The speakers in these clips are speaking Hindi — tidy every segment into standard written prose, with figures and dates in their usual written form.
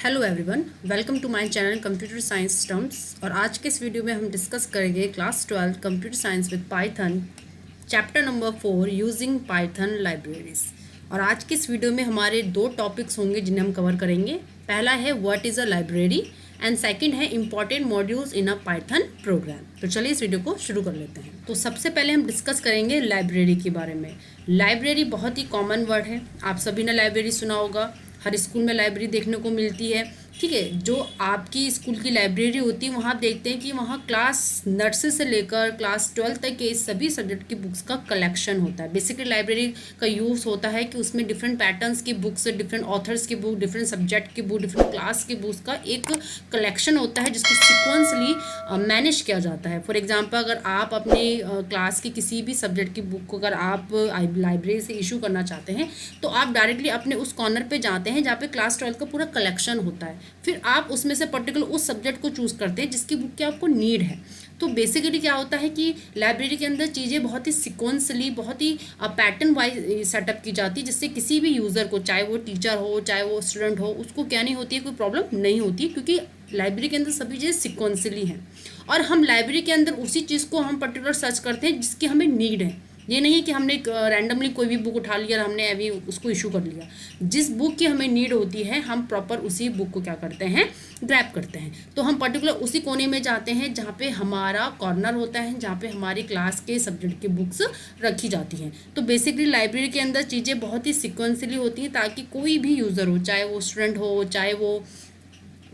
Hello everyone, welcome to my channel computer science terms. और आज के इस वीडियो में हम डिस्कस करेंगे class 12 computer science with Python chapter number 4 using Python libraries. और आज के इस वीडियो में हमारे दो टॉपिक्स होंगे जिन्हें हम कवर करेंगे। पहला है what is a library and second है important modules in a Python program. तो चलिए इस वीडियो को शुरू कर लेते हैं। तो सबसे पहले हम डिस्कस करेंगे लाइब्रेरी के बारे में। लाइब्रेरी बहुत ही कॉमन वर्ड है, आप सभी ने लाइब्रेरी सुना होगा। हर स्कूल में लाइब्रेरी देखने को मिलती है, ठीक है। जो आपकी स्कूल की लाइब्रेरी होती है वहाँ आप देखते हैं कि वहाँ क्लास नर्सरी से लेकर क्लास 12 तक के सभी सब्जेक्ट की बुक्स का कलेक्शन होता है। बेसिकली लाइब्रेरी का यूज़ होता है कि उसमें डिफरेंट पैटर्न्स की बुक्स, डिफरेंट ऑथर्स की बुक, डिफरेंट सब्जेक्ट की बुक, डिफरेंट क्लास की बुक्स का एक कलेक्शन होता है जिसको सिक्वेंसली मैनेज किया जाता है। फॉर एग्जाम्पल, अगर आप अपनी क्लास की किसी भी सब्जेक्ट की बुक को अगर आप लाइब्रेरी से इशू करना चाहते हैं तो आप डायरेक्टली अपने उस कॉर्नर पे जाते हैं जहाँ पे क्लास 12 का पूरा कलेक्शन होता है। फिर आप उसमें से पर्टिकुलर उस सब्जेक्ट को चूज़ करते हैं जिसकी बुक की आपको नीड है। तो बेसिकली क्या होता है कि लाइब्रेरी के अंदर चीज़ें बहुत ही सिक्वेंसली, बहुत ही पैटर्न वाइज सेटअप की जाती है, जिससे किसी भी यूज़र को, चाहे वो टीचर हो चाहे वो स्टूडेंट हो, उसको क्या नहीं होती है, कोई प्रॉब्लम नहीं होती, क्योंकि लाइब्रेरी के अंदर सभी चीज़ें सिक्वेंसली हैं। और हम लाइब्रेरी के अंदर उसी चीज़ को हम पर्टिकुलर सर्च करते हैं जिसकी हमें नीड है। ये नहीं है कि हमने रैंडमली कोई भी बुक उठा लिया और हमने अभी उसको इशू कर लिया। जिस बुक की हमें नीड होती है हम प्रॉपर उसी बुक को क्या करते हैं, ग्रैब करते हैं। तो हम पर्टिकुलर उसी कोने में जाते हैं जहाँ पे हमारा कॉर्नर होता है, जहाँ पे हमारी क्लास के सब्जेक्ट की बुक्स रखी जाती हैं। तो बेसिकली लाइब्रेरी के अंदर चीज़ें बहुत ही सिक्वेंसली होती हैं ताकि कोई भी यूज़र हो, चाहे वो स्टूडेंट हो चाहे वो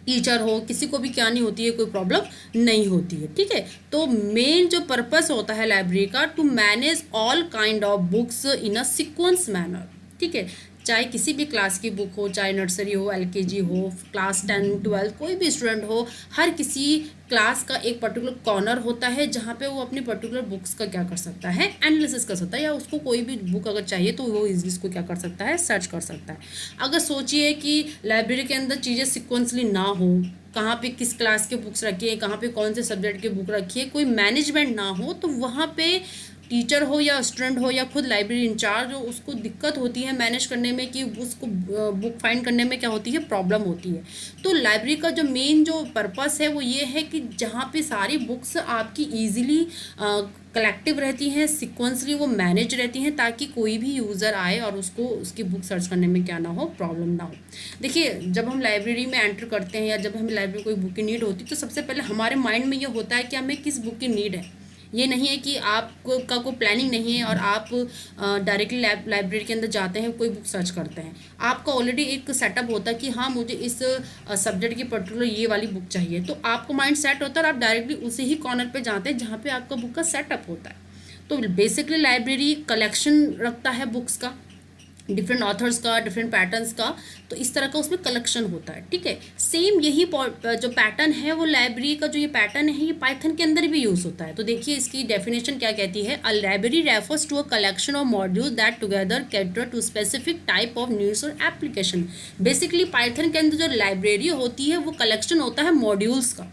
टीचर हो, किसी को भी क्या नहीं होती है, कोई प्रॉब्लम नहीं होती है, ठीक है। तो मेन जो पर्पस होता है लाइब्रेरी का, to manage all kind of books in a sequence manner, ठीक है। चाहे किसी भी क्लास की बुक हो, चाहे नर्सरी हो, एलकेजी हो, क्लास 10 12 कोई भी स्टूडेंट हो, हर किसी क्लास का एक पर्टिकुलर कॉर्नर होता है जहाँ पे वो अपनी पर्टिकुलर बुक्स का क्या कर सकता है, एनालिसिस कर सकता है, या उसको कोई भी बुक अगर चाहिए तो वो इजीली इसको क्या कर सकता है, सर्च कर सकता है। अगर सोचिए कि लाइब्रेरी के अंदर चीज़ें सिक्वेंसली ना हो, कहाँ पे किस क्लास के बुक्स रखी है, कहाँ पे कौन से सब्जेक्ट की बुक रखी है, कोई मैनेजमेंट ना हो, तो वहाँ पे टीचर हो या स्टूडेंट हो या खुद लाइब्रेरी इंचार्ज हो, उसको दिक्कत होती है मैनेज करने में, कि उसको बुक फाइंड करने में क्या होती है, प्रॉब्लम होती है। तो लाइब्रेरी का जो मेन जो पर्पस है वो ये है कि जहाँ पे सारी बुक्स आपकी ईजिली कलेक्टिव रहती हैं, सिक्वेंसली वो मैनेज रहती हैं, ताकि कोई भी यूज़र आए और उसको उसकी बुक सर्च करने में क्या ना हो, प्रॉब्लम ना हो। देखिए, जब हम लाइब्रेरी में एंटर करते हैं या जब हमें लाइब्रेरी कोई बुक की नीड होती है तो सबसे पहले हमारे माइंड में ये होता है कि हमें किस बुक की नीड है। ये नहीं है कि आपको का कोई प्लानिंग नहीं है और आप डायरेक्टली लाइब्रेरी के अंदर जाते हैं, कोई बुक सर्च करते हैं। आपका ऑलरेडी एक सेटअप होता है कि हाँ, मुझे इस सब्जेक्ट की पर्टिकुलर ये वाली बुक चाहिए, तो आपको माइंड सेट होता है और आप डायरेक्टली उसी ही कॉर्नर पे जाते हैं जहाँ पे आपका बुक का सेटअप होता है। तो बेसिकली लाइब्रेरी कलेक्शन रखता है बुक्स का, डिफरेंट ऑथर्स का, डिफरेंट पैटर्न्स का, तो इस तरह का उसमें कलेक्शन होता है, ठीक है। सेम यही जो पैटर्न है वो लाइब्रेरी का जो ये पैटर्न है ये पाइथन के अंदर भी यूज़ होता है। तो देखिए इसकी डेफिनेशन क्या कहती है, a library refers to a collection of modules that together cater to specific type of needs और एप्लीकेशन। बेसिकली पाइथन के अंदर जो लाइब्रेरी होती है वो कलेक्शन होता है मॉड्यूल्स का।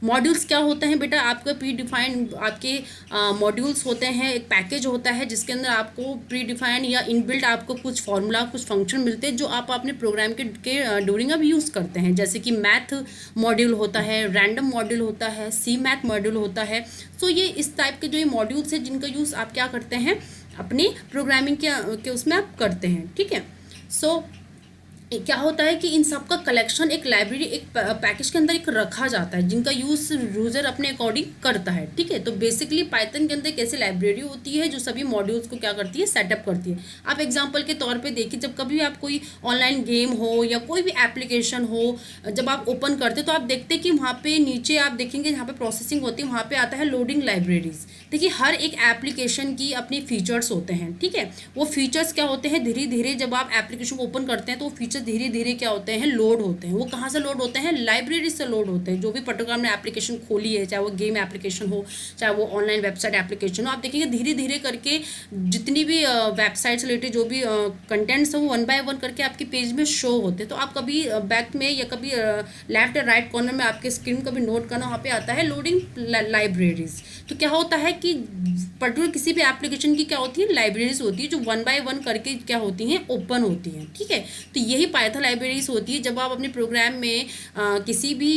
मॉड्यूल्स क्या होते हैं बेटा, आपका प्री डिफाइंड आपके मॉड्यूल्स होते हैं, एक पैकेज होता है जिसके अंदर आपको प्री डिफाइंड या इनबिल्ट आपको कुछ फार्मूला, कुछ फंक्शन मिलते हैं जो आप अपने प्रोग्राम के ड्यूरिंग अब यूज़ करते हैं। जैसे कि मैथ मॉड्यूल होता है, रैंडम मॉड्यूल होता है, सी मैथ मॉड्यूल होता है। सो ये इस टाइप के जो ये मॉड्यूल्स हैं जिनका यूज़ आप क्या करते हैं, अपनी प्रोग्रामिंग के उसमें आप करते हैं, ठीक है। सो क्या होता है कि इन सब का कलेक्शन एक लाइब्रेरी, एक पैकेज के अंदर एक रखा जाता है जिनका यूज़ यूज़र अपने अकॉर्डिंग करता है, ठीक है। तो बेसिकली पाइथन के अंदर एक ऐसी लाइब्रेरी होती है जो सभी मॉड्यूल्स को क्या करती है, सेटअप करती है। आप एग्जांपल के तौर पे देखिए, जब कभी आप कोई ऑनलाइन गेम हो या कोई भी एप्लीकेशन हो, जब आप ओपन करते तो आप देखते हैं कि वहाँ पे नीचे आप देखेंगे जहाँ पे प्रोसेसिंग होती है वहाँ पे आता है लोडिंग लाइब्रेरीज। देखिए हर एक एप्लीकेशन की अपनी फीचर्स होते हैं, ठीक है। वो फीचर्स क्या होते हैं, धीरे धीरे जब आप एप्लीकेशन को ओपन करते हैं तो वो फीचर्स धीरे धीरे क्या होते हैं, लोड होते हैं। वो कहाँ से लोड होते हैं, लाइब्रेरी से लोड होते हैं। जो भी पर्टिकुलर आपने एप्लीकेशन खोली है, चाहे वो गेम एप्लीकेशन हो चाहे वो ऑनलाइन वेबसाइट एप्लीकेशन हो, आप देखेंगे धीरे धीरे करके जितनी भी वेबसाइट से रिलेटेड जो भी कंटेंट्स है वो वन बाय वन करके आपके पेज में शो होते हैं। तो आप कभी बैक में या कभी लेफ्ट या राइट कॉर्नर में आपके स्क्रीन कभी नोट करना, वहाँ पे आता है लोडिंग लाइब्रेरीज। तो क्या होता है कि पर्टिकुलर किसी भी एप्लीकेशन की क्या होती है, लाइब्रेरीज होती है जो वन बाय वन करके क्या होती हैं, ओपन होती हैं, ठीक है। तो यही पाइथन लाइब्रेरीज होती है जब आप अपने प्रोग्राम में किसी भी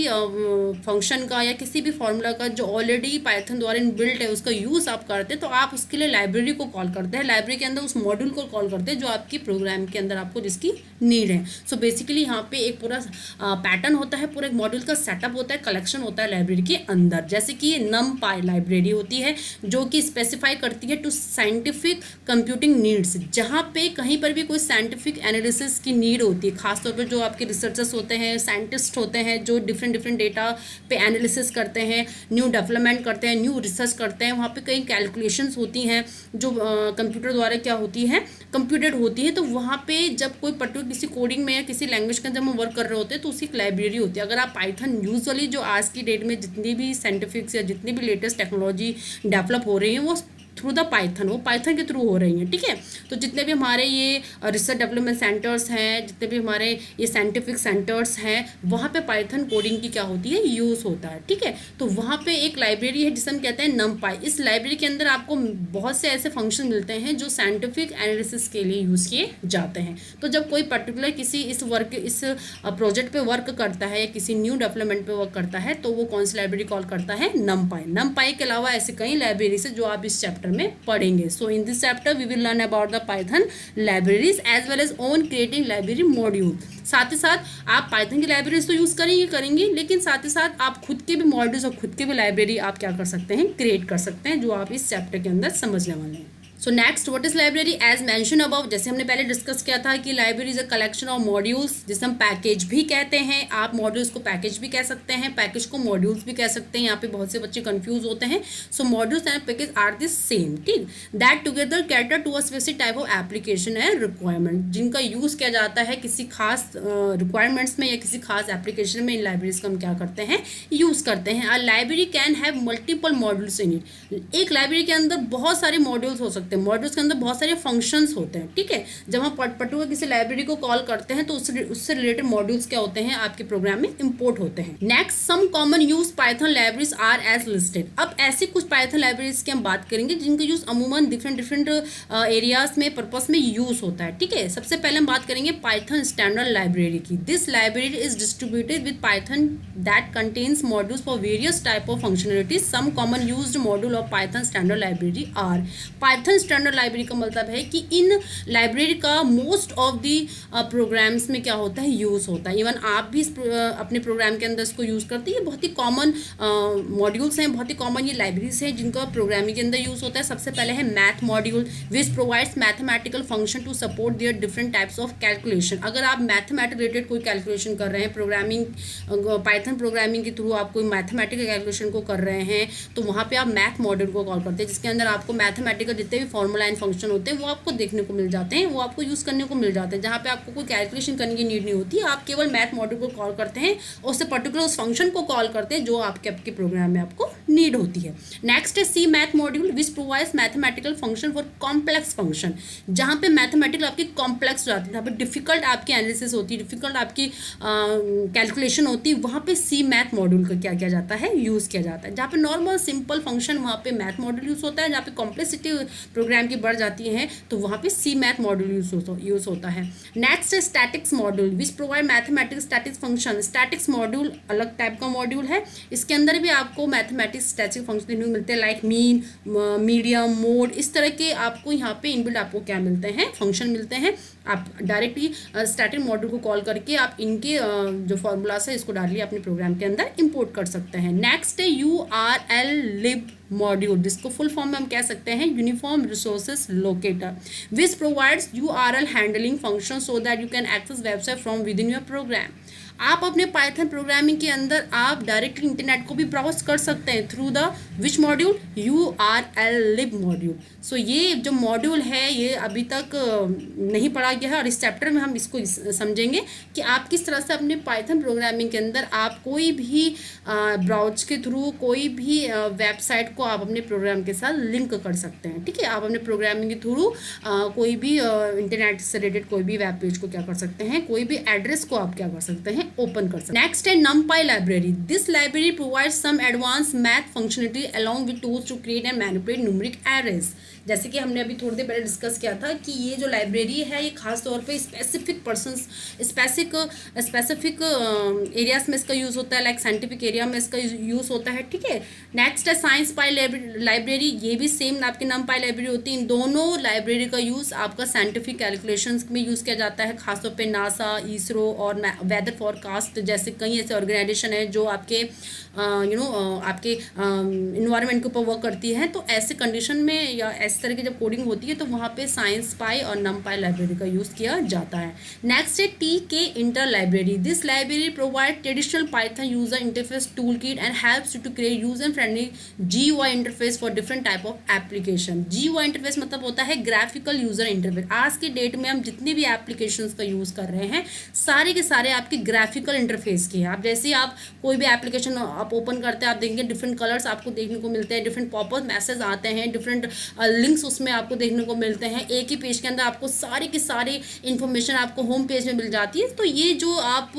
फंक्शन का या किसी भी फॉर्मूला का जो ऑलरेडी पाइथन द्वारा इनबिल्ट है उसका यूज़ आप करते हैं, तो आप उसके लिए लाइब्रेरी को कॉल करते हैं, लाइब्रेरी के अंदर उस मॉड्यूल को कॉल करते हैं जो आपकी प्रोग्राम के अंदर आपको जिसकी नीड है। सो बेसिकली यहाँ पे एक पूरा पैटर्न होता है, पूरा एक मॉड्यूल का सेटअप होता है, कलेक्शन होता है लाइब्रेरी के अंदर। जैसे कि NumPy लाइब्रेरी होती है जो कि स्पेसिफाई करती है टू साइंटिफिक कंप्यूटिंग नीड्स, जहाँ पे कहीं पर भी कोई साइंटिफिक एनालिसिस की नीड होती है, खासतौर पर जो आपके रिसर्चर्स होते हैं, साइंटिस्ट होते हैं जो डिफरेंट डेटा पे एनालिसिस करते हैं, न्यू डेवलपमेंट करते हैं, न्यू रिसर्च करते हैं, वहाँ पे कई कैलकुलेशंस होती हैं जो कंप्यूटर द्वारा क्या होती है, कंप्यूटेड होती है। तो वहाँ पे जब कोई पर्टिकुलर किसी कोडिंग में या किसी लैंग्वेज का जब हम वर्क कर रहे होते हैं तो उसकी एक लाइब्रेरी होती है। अगर आप पाइथन यूजुअली जो आज की डेट में जितनी भी साइंटिफिक्स या जितनी भी लेटेस्ट टेक्नोलॉजी डेवलप हो रही है वो थ्रू द पाइथन, वो पाइथन के थ्रू हो रही हैं, ठीक है। तो जितने भी हमारे ये रिसर्च डेवलपमेंट सेंटर्स हैं, जितने भी हमारे ये साइंटिफिक सेंटर्स हैं, वहाँ पे पाइथन कोडिंग की क्या होती है, यूज़ होता है, ठीक है। तो वहाँ पे एक लाइब्रेरी है जिसे हम कहते हैं NumPy। इस लाइब्रेरी के अंदर आपको बहुत से ऐसे फंक्शन मिलते हैं जो साइंटिफिक एनालिसिस के लिए यूज़ किए जाते हैं। तो जब कोई पर्टिकुलर किसी इस प्रोजेक्ट पे वर्क करता है या किसी न्यू डेवलपमेंट पे वर्क करता है तो वो कौन सी लाइब्रेरी कॉल करता है, NumPy के अलावा ऐसे कई लाइब्रेरीज है जो आप इस चैप्टर में पढ़ेंगे। So in this chapter we will learn about the Python libraries as well as on creating library module. साथ ही साथ आप पाइथन की लाइब्रेरीज तो यूज़ करेंगे लेकिन साथ ही साथ आप खुद के भी मॉड्यूल्स और खुद के भी लाइब्रेरी आप क्या कर सकते हैं, क्रिएट कर सकते हैं, जो आप इस चैप्टर के अंदर समझने वाले हैं। So next, what is library? As mention above, जैसे हमने पहले डिस्कस किया था कि library is a collection of modules जिसे हम पैकेज भी कहते हैं। आप मॉड्यूल्स को पैकेज भी कह सकते हैं, पैकेज को मॉड्यूल्स भी कह सकते हैं। यहाँ पे बहुत से बच्चे कंफ्यूज होते हैं। So modules and package are the same, ठीक, that together cater to a specific type of application and requirement, जिनका यूज़ किया जाता है किसी खास रिक्वायरमेंट्स में या किसी खास एप्लीकेशन में। इन लाइब्रेरीज को हम क्या करते हैं, यूज़ करते हैं। A library can have multiple modules in it. एक लाइब्रेरी के अंदर बहुत सारे मॉड्यूल्स हो सकते हैं, मॉड्यूल्स के अंदर बहुत सारे फंक्शंस होते हैं, ठीक है। जब हम पर्टिकुलर किसी लाइब्रेरी को कॉल करते हैं तो उससे रिलेटेड मॉड्यूल्स क्या होते हैं, आपके प्रोग्राम में इंपोर्ट होते हैं। Next, some common use Python libraries are as listed. अब ऐसी कुछ पाइथन लाइब्रेरीज की हम बात करेंगे जिनका यूज अमूमन डिफरेंट एरियाज में पर्पस में यूज होता है, ठीक है। सबसे पहले हम बात करेंगे पाइथन स्टैंडर्ड लाइब्रेरी की। This library is distributed with Python that contains modules for various type of functionalities. Some common used module of Python standard library are. Python standard library का मतलब है कि इन लाइब्रेरी का मोस्ट ऑफ दी प्रोग्राम्स में क्या होता है, यूज़ होता है। इवन आप भी अपने प्रोग्राम के अंदर इसको यूज़ करते हैं। ये बहुत ही कॉमन मॉड्यूल्स हैं, बहुत ही कॉमन ये लाइब्रेरीज हैं जिनका प्रोग्रामिंग के अंदर यूज़ होता है। सबसे पहले है math module which provides mathematical function to support there different types of calculation. अगर आप मैथमेटिक रिलेटेड कोई कैलकुलेशन कर रहे हैं, प्रोग्रामिंग पाइथन प्रोग्रामिंग के थ्रू आप कोई मैथमेटिकल कैलकुलेशन को कर रहे हैं तो वहाँ पे आप मैथ मॉड्यूल को कॉल करते हैं, जिसके अंदर आपको मैथमेटिकल जितने भी फॉर्मूला एंड फंक्शन होते हैं वो आपको देखने को मिल जाते हैं, वो आपको यूज़ करने को मिल जाते हैं। जहाँ पे आपको कोई कैलकुलेशन करने की नीड नहीं होती, आप केवल मैथ मॉड्यूल को कॉल करते हैं और उससे पर्टिकुलर उस फंक्शन को कॉल करते हैं जो आपके प्रोग्राम में आपको नीड होती है। नेक्स्ट है cmath module which provides mathematical function for complex function. जहाँ पे मैथमेटिकल आपकी कॉम्प्लेक्स हो जाती है, जहाँ पे डिफिकल्ट आपकी एनालिसिस होती है, डिफिकल्ट आपकी कैलकुलेशन होती है, वहाँ पे सी मैथ मॉड्यूल का क्या किया जाता है, यूज़ किया जाता है। जहाँ पे नॉर्मल सिंपल फंक्शन वहाँ पे मैथ मॉड्यूल यूज़ होता है, जहाँ पे कॉम्प्लेक्सिटी प्रोग्राम की बढ़ जाती है तो वहाँ पे सी मैथ मॉड्यूल यूज़ होता है। नेक्स्ट है statics module which provide mathematics statics function. Statics module अलग टाइप का मॉड्यूल है, इसके अंदर भी आपको मैथमेटिक्स स्टैटिक फंक्शन मिलते हैं, लाइक मीन, मीडियम, मोड, इस तरह के आपको यहाँ पे इनबिल्ट आपको क्या मिलते हैं, फंक्शन मिलते हैं। आप डायरेक्टली स्टैटिक मॉड्यूल को कॉल करके आप इनके जो फॉर्मूलास है इसको डालिए अपने प्रोग्राम के अंदर इंपोर्ट कर सकते हैं। नेक्स्ट है URL लिब मॉड्यूल, जिसको फुल फॉर्म में हम कह सकते हैं uniform resources locator, which provides URL handling function so that you can access website from within your program. आप अपने पाइथन प्रोग्रामिंग के अंदर आप डायरेक्टली इंटरनेट को भी ब्राउज कर सकते हैं through the which module, URL lib module. So ये जो मॉड्यूल है ये अभी तक नहीं पढ़ा गया है और इस चैप्टर में हम इसको समझेंगे कि आप किस तरह से अपने पाइथन प्रोग्रामिंग के अंदर आप कोई भी ब्राउज के थ्रू कोई भी वेबसाइट को आप अपने प्रोग्राम के साथ लिंक कर सकते हैं, ठीक है। आप अपने प्रोग्रामिंग के थ्रू कोई भी इंटरनेट से रिलेटेड कोई भी वेब पेज को क्या कर सकते हैं, कोई भी एड्रेस को आप क्या कर सकते हैं, ओपन कर सकते हैं। नेक्स्ट है NumPy library. This library provides some advance math functionality along with tools to create and manipulate numeric arrays। जैसे कि हमने अभी थोड़ी देर पहले डिस्कस किया था कि ये जो लाइब्रेरी है ये खास तौर पे स्पेसिफिक पर्सनस स्पेसिफिक एरियाज में इसका यूज़ होता है, लाइक साइंटिफिक एरिया में इसका यूज़ होता है, ठीक है। नेक्स्ट है साइंस पाई लाइब्रेरी, ये भी सेम आपकी नम पाई लाइब्रेरी होती है। इन दोनों लाइब्रेरी का यूज़ आपका साइंटिफिक कैलकुलेशंस में यूज़ किया जाता है, खासतौर पे नासा, इसरो और वेदर फॉरकास्ट जैसे कई ऐसे ऑर्गेनाइजेशन है जो आपके आपके इन्वायरमेंट के ऊपर वर्क करती है। तो ऐसे कंडीशन में या इस तरह की जब कोडिंग होती है तो वहाँ पे साइंस पाई और नम पाई लाइब्रेरी का यूज़ किया जाता है। नेक्स्ट है TK inter library. This library provide traditional Python user interface tool kit and helps you to create user friendly GUI interface for different type of application. GUI interface मतलब होता है ग्राफिकल यूजर इंटरफेस। आज की डेट में हम जितने भी एप्लीकेशन का यूज़ कर रहे हैं सारे के सारे आपके ग्राफिकल इंटरफेस के हैं। आप जैसे ही आप कोई भी एप्लीकेशन आप ओपन करते हैं आप देखेंगे डिफरेंट कलर्स आपको देखने को मिलते हैं, डिफरेंट पॉपअप मैसेज आते हैं, डिफरेंट लिंक्स उसमें आपको देखने को मिलते हैं। एक ही पेज के अंदर आपको सारी की सारी इन्फॉर्मेशन आपको होम पेज में मिल जाती है। तो ये जो आप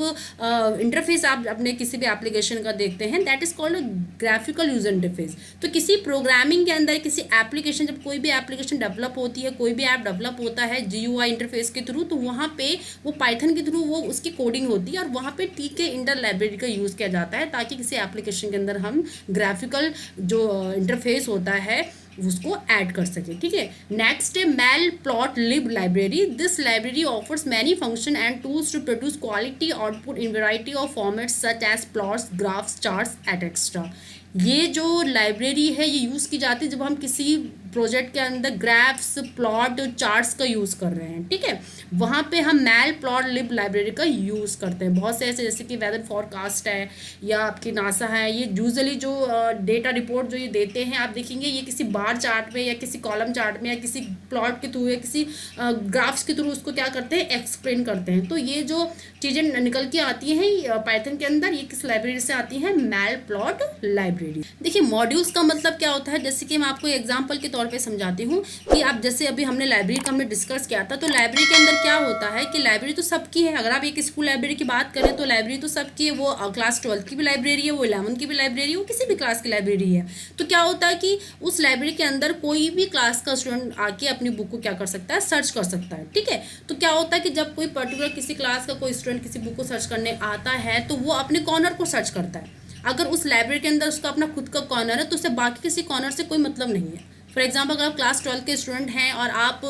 इंटरफेस आप अपने किसी भी एप्लीकेशन का देखते हैं that is called graphical user interface. तो किसी प्रोग्रामिंग के अंदर किसी एप्लीकेशन, जब कोई भी एप्लीकेशन डेवलप होती है, कोई भी ऐप डेवलप होता है GUI इंटरफेस के थ्रू, तो वहाँ पे वो पाइथन के थ्रू वो उसकी कोडिंग होती है और वहाँ पे TK इंटर लाइब्रेरी का यूज़ किया जाता है ताकि किसी एप्लीकेशन के अंदर हम ग्राफिकल जो इंटरफेस होता है उसको ऐड कर सके, ठीक है। नेक्स्ट है matplotlib library. This library offers many function and tools to produce quality output in variety of formats such as plots, graphs, charts etcetera. ये जो लाइब्रेरी है ये यूज़ की जाती है जब हम किसी प्रोजेक्ट के अंदर ग्राफ्स, प्लॉट, चार्ट्स का यूज़ कर रहे हैं, ठीक है। वहाँ पे हम मैटप्लॉटलिब लाइब्रेरी का यूज़ करते हैं। बहुत से ऐसे जैसे कि वेदर फॉरकास्ट है या आपकी नासा है, ये यूजुअली जो डेटा रिपोर्ट जो ये देते हैं आप देखेंगे ये किसी बार चार्ट में या किसी कॉलम चार्ट में या किसी प्लॉट के थ्रू या किसी ग्राफ्स के थ्रू उसको क्या करते हैं, एक्सप्लेन करते हैं। तो ये जो चीज़ें निकल के आती हैं पाइथन के अंदर, ये किस लाइब्रेरी से आती हैं, मैटप्लॉट लाइब्रेरी। देखिए मॉड्यूल्स का मतलब क्या होता है, जैसे कि मैं आपको एग्जाम्पल के तौर पे समझाती हूँ कि आप जैसे अभी हमने लाइब्रेरी का हमने डिस्कस किया था, तो लाइब्रेरी के अंदर क्या होता है कि लाइब्रेरी तो सबकी है। अगर आप एक स्कूल लाइब्रेरी की बात करें तो लाइब्रेरी तो सबकी है, वो क्लास 12 की भी लाइब्रेरी है, वो 11 की भी लाइब्रेरी है, वो किसी भी क्लास की लाइब्रेरी है। तो क्या होता है कि उस लाइब्रेरी के अंदर कोई भी क्लास का स्टूडेंट आके अपनी बुक को क्या कर सकता है, सर्च कर सकता है, ठीक है। तो क्या होता है कि जब कोई पर्टिकुलर किसी क्लास का कोई स्टूडेंट किसी बुक को सर्च करने आता है तो वो अपने कॉर्नर को सर्च करता है। अगर उस लाइब्रेरी के अंदर उसका अपना खुद का कॉर्नर है तो उससे बाकी किसी कॉर्नर से कोई मतलब नहीं है। फॉर एग्जांपल अगर आप क्लास 12 के स्टूडेंट हैं और आप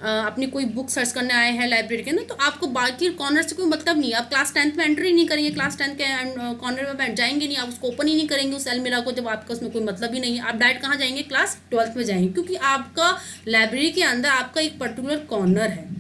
अपनी कोई बुक सर्च करने आए हैं लाइब्रेरी के अंदर, तो आपको बाकी कॉर्नर से कोई मतलब नहीं है। आप क्लास 10 में एंट्री नहीं करेंगे, क्लास 10 के कॉर्नर में बैठ जाएंगे नहीं, आप उसको ओपन ही नहीं करेंगे उस अलमीरा को जब आपका उसमें कोई मतलब ही नहीं है। आप डायरेक्ट कहाँ जाएंगे, क्लास 12 में जाएंगे, क्योंकि आपका लाइब्रेरी के अंदर आपका एक पर्टिकुलर कॉर्नर है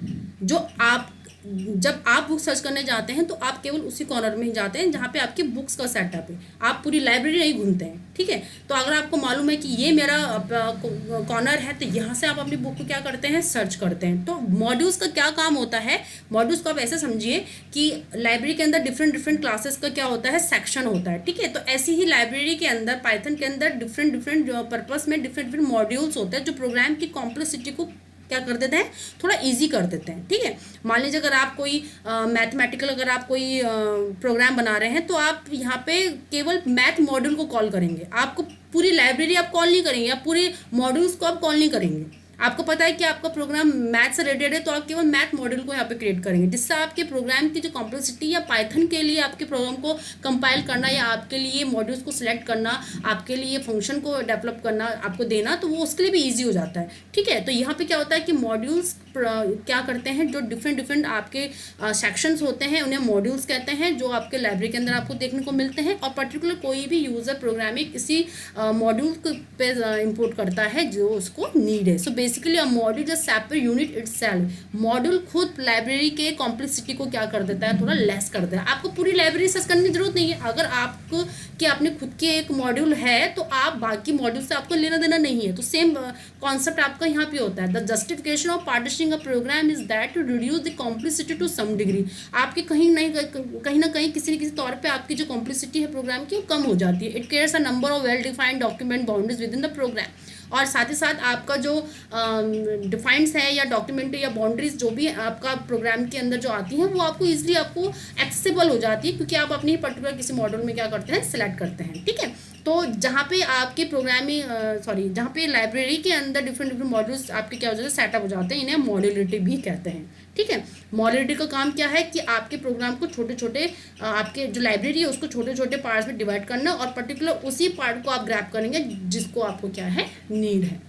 जो आप जब आप बुक सर्च करने जाते हैं तो आप केवल उसी कॉर्नर में ही जाते हैं जहाँ पे आपकी बुक्स का सेटअप है। आप पूरी लाइब्रेरी नहीं घूमते हैं, ठीक है। तो अगर आपको मालूम है कि ये मेरा कॉर्नर है तो यहाँ से आप अपनी बुक को क्या करते हैं, सर्च करते हैं। तो मॉड्यूल्स का क्या काम होता है, मॉड्यूल्स को आप ऐसे समझिए कि लाइब्रेरी के अंदर डिफरेंट क्लासेस का क्या होता है, सेक्शन होता है, ठीक है। तो ऐसी ही लाइब्रेरी के अंदर पाइथन के अंदर डिफरेंट पर्पस में डिफरेंट मॉड्यूल्स होते हैं जो प्रोग्राम की कॉम्प्लेक्सिटी को क्या कर देते हैं, थोड़ा इजी कर देते हैं, ठीक है। मान लीजिए अगर आप कोई मैथमेटिकल अगर आप कोई प्रोग्राम बना रहे हैं तो आप यहाँ पे केवल मैथ मॉड्यूल को कॉल करेंगे, आपको पूरी लाइब्रेरी आप कॉल नहीं करेंगे, आप पूरे मॉड्यूल्स को आप कॉल नहीं करेंगे। आपको पता है कि आपका प्रोग्राम मैथ से रिलेटेड है तो आप केवल मैथ मॉड्यूल को यहाँ पे क्रिएट करेंगे, जिससे आपके प्रोग्राम की जो कॉम्प्लेक्सिटी या पाइथन के लिए आपके प्रोग्राम को कंपाइल करना या आपके लिए मॉड्यूल्स को सिलेक्ट करना, आपके लिए फंक्शन को डेवलप करना, आपको देना, तो वो उसके लिए भी ईजी हो जाता है, ठीक है। तो यहाँ पे क्या होता है कि मॉड्यूल्स क्या करते हैं, जो डिफरेंट आपके सेक्शंस होते हैं उन्हें मॉड्यूल्स कहते हैं, जो आपके लाइब्रेरी के अंदर आपको देखने को मिलते हैं। और पर्टिकुलर कोई भी यूज़र प्रोग्रामिंग किसी मॉड्यूल पे इंपोर्ट करता है जो उसको नीड है। सो बेसिकली अ module just separate unit itself. Module खुद लाइब्रेरी के कॉम्प्लेक्सिटी को क्या कर देता है, थोड़ा लेस कर देता है। आपको पूरी लाइब्रेरी सर्च करने की जरूरत नहीं है। अगर आपको कि आपने खुद के एक मॉड्यूल है तो आप बाकी मॉड्यूल से आपको लेना देना नहीं है। तो सेम कॉन्सेप्ट आपका यहाँ पे होता है। The justification of partitioning a program is that to reduce the complexity to some degree. आपके कहीं ना कहीं किसी न किसी तौर पे आपकी जो कॉम्प्लेक्सिटी है प्रोग्राम की वो कम हो जाती है। It creates a number of well defined document boundaries within the program. और साथ ही साथ आपका जो डिफाइंस है या डॉक्यूमेंट या बाउंड्रीज जो भी आपका प्रोग्राम के अंदर जो आती हैं वो आपको ईजिली आपको एक्सेसिबल हो जाती है, क्योंकि आप अपनी पर्टिकुलर किसी मॉड्यूल में क्या करते हैं, सिलेक्ट करते हैं। ठीक है, तो जहाँ पे आपके प्रोग्रामिंग जहाँ पे लाइब्रेरी के अंदर डिफरेंट मॉड्यूल्स आपके क्या हो जाते हैं, सेटअप हो जाते हैं, इन्हें मॉड्यूलिटी भी कहते हैं। ठीक है, मॉड्यूलिटी का काम क्या है कि आपके प्रोग्राम को छोटे छोटे आपके जो लाइब्रेरी है उसको छोटे छोटे पार्ट्स में डिवाइड करना और पर्टिकुलर उसी पार्ट को आप ग्रैब करेंगे जिसको आपको क्या है, नीड है।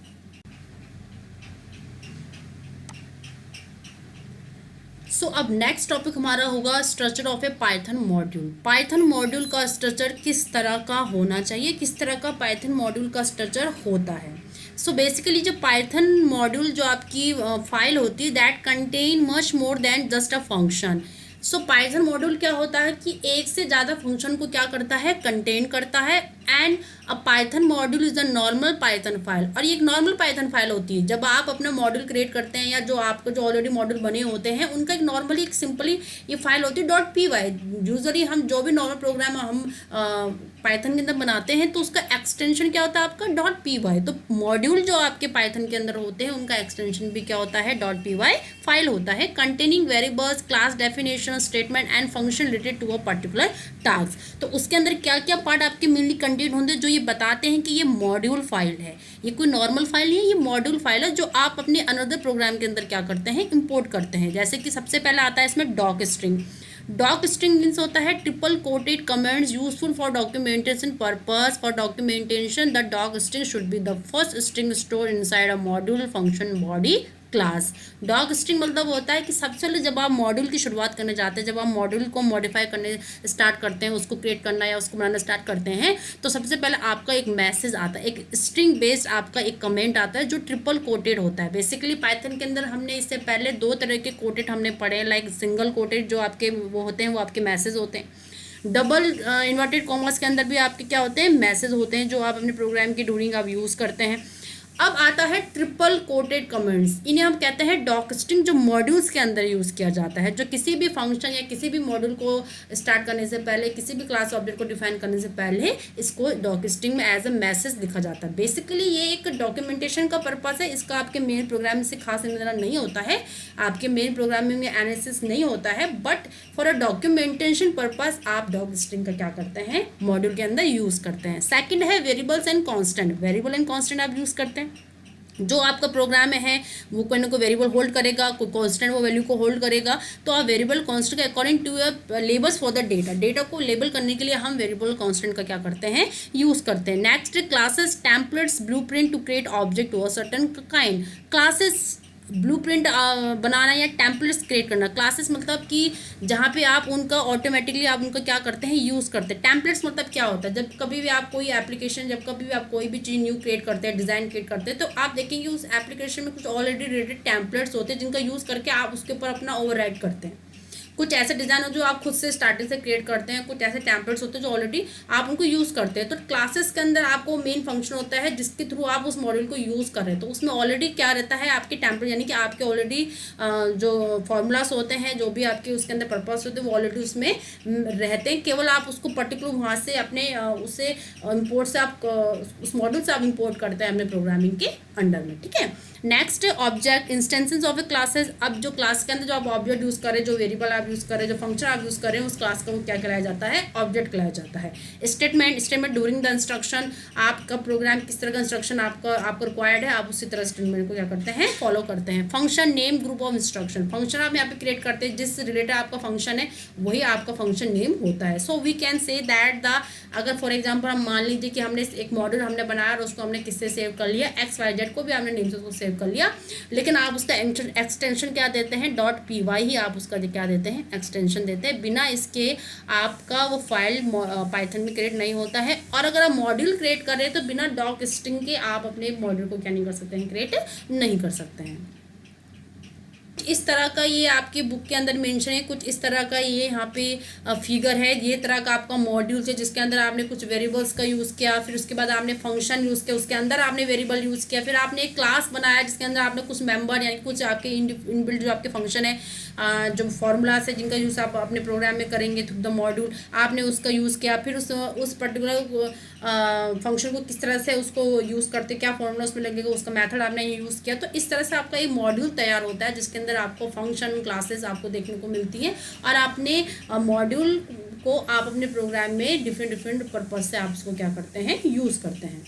सो अब नेक्स्ट टॉपिक हमारा होगा structure of A Python module. Python module का स्ट्रक्चर किस तरह का होना चाहिए, किस तरह का पाइथन मॉड्यूल का स्ट्रक्चर होता है। सो बेसिकली जो पाइथन मॉड्यूल जो आपकी फाइल होती है that contain much more than just a function. So Python module क्या होता है कि एक से ज़्यादा फंक्शन को क्या करता है, कंटेन करता है। And a Python module is a normal Python file, और ये एक नॉर्मल पाइथन फाइल होती है। जब आप अपना मॉड्यूल क्रिएट करते हैं या जो आपको जो ऑलरेडी मॉड्यूल बने होते हैं उनका एक नॉर्मली एक सिंपली ये फाइल होती है .py। यूजली हम जो भी नॉर्मल प्रोग्राम हम पाइथन के अंदर बनाते हैं तो उसका एक्सटेंशन क्या होता है आपका .py। तो मॉड्यूल जो आपके पाइथन के अंदर होते हैं उनका एक्सटेंशन भी क्या होता है, .py फाइल होता है, containing variables, class definition, statement and function related to a particular task. तो उसके अंदर क्या क्या पार्ट आपके मेनली कंटेंट होंगे जो ये बताते हैं कि ये मॉड्यूल फाइल है, ये कोई नॉर्मल फाइल नहीं है, ये मॉड्यूल फाइल है जो आप अपने अनदर प्रोग्राम के अंदर क्या करते हैं, इंपोर्ट करते हैं। जैसे कि सबसे पहले आता है इसमें doc string. Doc string means होता है triple quoted comments useful for documentation purpose. For documentation the doc string should be the first string store inside a module function body class. Doc string मतलब होता है कि सबसे पहले जब आप मॉड्यूल की शुरुआत करने जाते हैं, जब आप मॉड्यूल को मॉडिफाई करने स्टार्ट करते हैं, उसको क्रिएट करना या उसको बनाना स्टार्ट करते हैं, तो सबसे पहले आपका एक मैसेज आता है, एक स्ट्रिंग बेस्ड आपका एक कमेंट आता है जो ट्रिपल कोटेड होता है। बेसिकली पाइथन के अंदर हमने इससे पहले दो तरह के कोटेड हमने पढ़े हैं, लाइक सिंगल कोटेड जो आपके वो होते हैं वो आपके मैसेज होते हैं। डबल इन्वर्टेड कॉमर्स के अंदर भी आपके क्या होते हैं, मैसेज होते हैं जो आप अपने प्रोग्राम की ड्यूरिंग आप यूज़ करते हैं। अब आता है ट्रिपल कोटेड कमेंट्स, इन्हें हम कहते हैं डॉक स्ट्रिंग, जो मॉड्यूल्स के अंदर यूज़ किया जाता है, जो किसी भी फंक्शन या किसी भी मॉड्यूल को स्टार्ट करने से पहले, किसी भी क्लास ऑब्जेक्ट को डिफाइन करने से पहले इसको डॉक स्ट्रिंग में एज अ मैसेज लिखा जाता है। बेसिकली ये एक डॉक्यूमेंटेशन का पर्पस है, इसका आपके मेन प्रोग्राम से खास लेना नहीं होता है, आपके मेन प्रोग्रामिंग में एनालिसिस नहीं होता है, but for a documentation purpose आप डॉक स्ट्रिंग का क्या करते हैं, मॉड्यूल के अंदर यूज़ करते हैं। सेकेंड है variables and constant. Variable and constant आप यूज़ करते हैं, जो आपका प्रोग्राम है वो कोई ना कोई वेरिएबल होल्ड करेगा, कोई कांस्टेंट वो वैल्यू को होल्ड करेगा, तो आप वेरिएबल कांस्टेंट के according to your labels for the data, data को लेबल करने के लिए हम वेरिएबल कांस्टेंट का क्या करते हैं, यूज़ करते हैं। Next classes templates blueprint to create object to a certain kind. Classes blueprint बनाना या टेम्पलेट्स क्रिएट करना। क्लासेस मतलब कि जहाँ पे आप उनका ऑटोमेटिकली आप उनका क्या करते हैं, यूज़ करते हैं। टेम्पलेट्स मतलब क्या होता है, जब कभी भी आप कोई एप्लीकेशन, जब कभी भी आप कोई भी चीज़ न्यू क्रिएट करते हैं, डिज़ाइन क्रिएट करते हैं, तो आप देखेंगे उस एप्लीकेशन में कुछ ऑलरेडी रिलेटेड टेम्पलेट्स होते हैं जिनका यूज़ करके आप उसके ऊपर अपना ओवरराइड करते हैं। कुछ ऐसे डिज़ाइन हो जो आप खुद से स्टार्टिंग से क्रिएट करते हैं, कुछ ऐसे टेम्पलेट्स होते हैं जो ऑलरेडी आप उनको यूज़ करते हैं। तो क्लासेस के अंदर आपको मेन फंक्शन होता है जिसके थ्रू आप उस मॉड्यूल को यूज़ कर रहे हैं, तो उसमें ऑलरेडी क्या रहता है, आपके टेम्पलेट यानी कि आपके ऑलरेडी जो फॉर्मूलास होते हैं, जो भी आपके उसके अंदर पर्पस होते हैं वो ऑलरेडी उसमें रहते हैं। केवल आप उसको पर्टिकुलर वहाँ से अपने उससे इम्पोर्ट से आप उस मॉड्यूल से आप इम्पोर्ट करते हैं अपने प्रोग्रामिंग के अंडर में। ठीक है, next object instances of A classes. अब जो क्लास के अंदर जो आप ऑब्जेक्ट यूज़ करें, जो वेरिएबल आप यूज़ करें, जो फंक्शन आप यूज़ करें, उस क्लास का वो क्या कहलाया जाता है, ऑब्जेक्ट कहलाया जाता है। Statement, statement during the instruction, आपका प्रोग्राम किस तरह का इंस्ट्रक्शन आपको रिक्वायर्ड है, आप उसी तरह स्टेटमेंट को क्या करते हैं, फॉलो करते हैं। Function name group of instruction, function आप यहाँ पे क्रिएट करते हैं, जिस रिलेटेड आपका फंक्शन है वही आपका फंक्शन नेम होता है। So we can say that the, अगर फॉर एग्जाम्पल हम मान लीजिए कि हमने एक मॉड्यूल हमने बनाया और उसको हमने किससे सेव कर लिया, XYZ को भी हमने नेम से उसको सेव कर लिया, लेकिन आप उसका एक्सटेंशन क्या देते हैं, .py ही आप उसका क्या देते हैं, एक्सटेंशन देते हैं। बिना इसके आपका वो फाइल पाइथन में क्रिएट नहीं होता है। और अगर आप मॉड्यूल क्रिएट कर रहे हैं तो बिना डॉक स्ट्रिंग के आप अपने मॉड्यूल को क्या नहीं कर सकते हैं, क्रिएट नहीं कर सकते हैं। इस तरह का ये आपकी बुक के अंदर मेंशन है, कुछ इस तरह का ये यहाँ पे फिगर है। ये तरह का आपका मॉड्यूल्स है जिसके अंदर आपने कुछ वेरिएबल्स का यूज़ किया, फिर उसके बाद आपने फंक्शन यूज़ किया, उसके अंदर आपने वेरिएबल यूज़ किया, फिर आपने एक क्लास बनाया जिसके अंदर आपने कुछ मेंबर यानी कुछ आपके इनबिल्ट जो आपके फंक्शन है, जो फॉर्मूलाज है जिनका यूज़ आप अपने प्रोग्राम में करेंगे थ्रू द मॉड्यूल, आपने उसका यूज़ किया। फिर उस पर्टिकुलर फंक्शन को किस तरह से उसको यूज़ करते, क्या फॉर्मूला उसमें लगेगा, उसका मेथड आपने यूज़ किया। तो इस तरह से आपका एक मॉड्यूल तैयार होता है जिसके अंदर आपको फंक्शन क्लासेस आपको देखने को मिलती है, और आपने मॉड्यूल को आप अपने प्रोग्राम में डिफरेंट पर्पज से आप उसको क्या करते हैं, यूज़ करते हैं।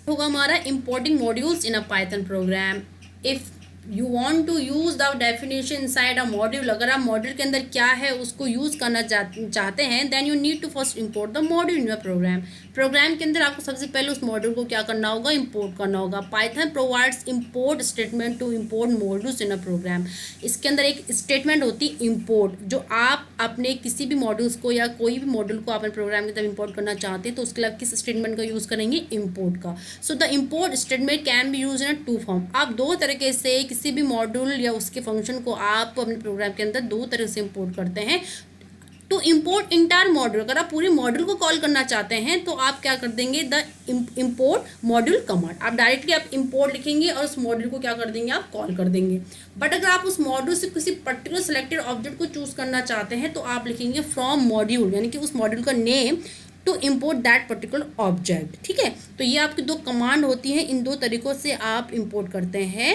होगा हमारा importing modules in a Python program. If you want to use the definition inside a module, अगर आप मॉड्यूल के अंदर क्या है उसको यूज़ करना चाहते हैं, then you need to first import the module in your program. Program के अंदर आपको सबसे पहले उस मॉड्यूल को क्या करना होगा, इंपोर्ट करना होगा। Python provides import statement to import modules in a program. इसके अंदर एक स्टेटमेंट होती है इंपोर्ट, जो आप अपने किसी भी मॉड्यूल्स को या कोई भी मॉड्यूल को अपने प्रोग्राम के अंदर इंपोर्ट करना चाहते हैं तो उसके लिए आप किस स्टेटमेंट का यूज़ करेंगे, इंपोर्ट का। So the import statement can be use in two form. आप दो तरीके से किसी भी मॉड्यूल या उसके फंक्शन को आप अपने प्रोग्राम के अंदर दो तरह से इंपोर्ट करते हैं। टू इम्पोर्ट इंटायर मॉड्यूल, अगर आप पूरे मॉड्यूल को कॉल करना चाहते हैं तो आप क्या कर देंगे, द इम्पोर्ट मॉड्यूल कमांड। आप डायरेक्टली आप इम्पोर्ट लिखेंगे और उस मॉड्यूल को क्या कर देंगे, आप कॉल कर देंगे। बट अगर आप उस मॉड्यूल से किसी पर्टिकुलर सिलेक्टेड ऑब्जेक्ट को चूज करना चाहते हैं तो आप लिखेंगे फ्रॉम मॉड्यूल, यानी कि उस मॉड्यूल का name to import that particular object. ठीक है, तो ये आपकी दो कमांड होती हैं, इन दो तरीक़ों से आप इंपोर्ट करते हैं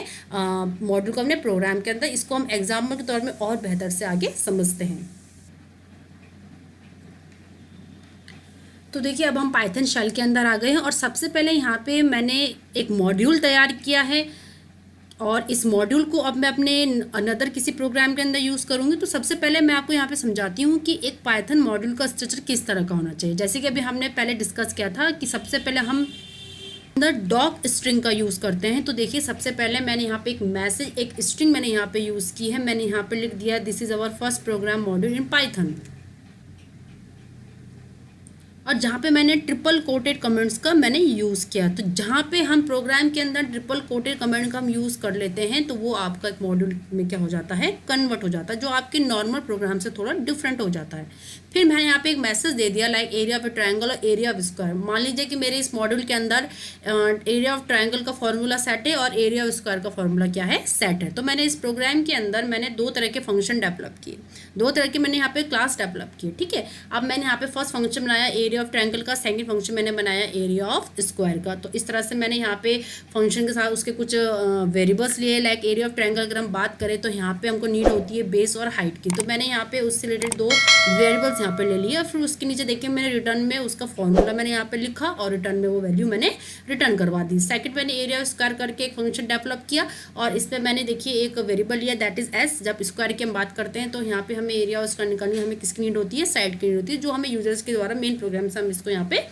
मॉड्यूल को अपने प्रोग्राम के अंदर। इसको हम एग्जाम्पल के तौर में और बेहतर से आगे समझते हैं। तो देखिए अब हम पाइथन शेल के अंदर आ गए हैं और सबसे पहले यहाँ पे मैंने एक मॉड्यूल तैयार किया है और इस मॉड्यूल को अब मैं अपने अनदर किसी प्रोग्राम के अंदर यूज़ करूँगी। तो सबसे पहले मैं आपको यहाँ पे समझाती हूँ कि एक पाइथन मॉड्यूल का स्ट्रक्चर किस तरह का होना चाहिए। जैसे कि अभी हमने पहले डिस्कस किया था कि सबसे पहले हम अंदर डॉक स्ट्रिंग का यूज़ करते हैं। तो देखिए सबसे पहले मैंने यहाँ पे एक मैसेज, एक स्ट्रिंग मैंने यहाँ पे यूज़ की है। मैंने यहाँ पे लिख दिया this is our first program module in Python, और जहाँ पे मैंने ट्रिपल कोटेड कमेंट्स का मैंने यूज़ किया। तो जहाँ पे हम प्रोग्राम के अंदर ट्रिपल कोटेड कमेंट का हम यूज़ कर लेते हैं तो वो आपका एक मॉड्यूल में क्या हो जाता है, कन्वर्ट हो जाता है, जो आपके नॉर्मल प्रोग्राम से थोड़ा डिफरेंट हो जाता है। फिर मैंने यहाँ पे एक मैसेज दे दिया लाइक एरिया ऑफ ट्रायंगल और एरिया ऑफ स्क्वायर। मान लीजिए कि मेरे इस मॉड्यूल के अंदर एरिया ऑफ ट्रायंगल का फॉर्मूला सेट है और एरिया ऑफ स्क्वायर का फॉर्मूला क्या है, सेट है। तो मैंने इस प्रोग्राम के अंदर मैंने दो तरह के फंक्शन डेवलप किए, दो तरह के मैंने यहाँ पे क्लास डेवलप किए। ठीक है, अब मैंने यहाँ पे फर्स्ट फंक्शन बनाया एरिया ऑफ ट्रायंगल का, सेकंड फंक्शन मैंने बनाया एरिया ऑफ स्क्वायर का। तो इस तरह से मैंने यहाँ पे फंक्शन के साथ उसके कुछ वेरिएबल्स लिए। लाइक एरिया ऑफ ट्रायंगल अगर हम बात करें तो यहाँ पे हमको नीड होती है बेस और हाइट की, तो मैंने यहाँ पे उससे रिलेटेड दो वेरिएबल्स यहाँ पे ले लिया। फिर उसके नीचे देखिए मैंने रिटर्न में उसका फॉर्मूला मैंने यहाँ पे लिखा और रिटर्न में वो वैल्यू मैंने रिटर्न करवा दी। सेकंड मैंने एरिया ऑफ स्क्वायर करके एक फंक्शन डेवलप किया और इस पर मैंने देखिए एक वेरिएबल लिया दैट इज एस। जब स्क्वायर की हम बात करते हैं तो यहाँ पे हमें एरिया ऑफ स्क्वायर निकालनी, हमें किसकी नीड होती है, साइड की नीड होती है, जो हमें यूजर्स के द्वारा मेन प्रोग्राम से हम इसको यहाँ पे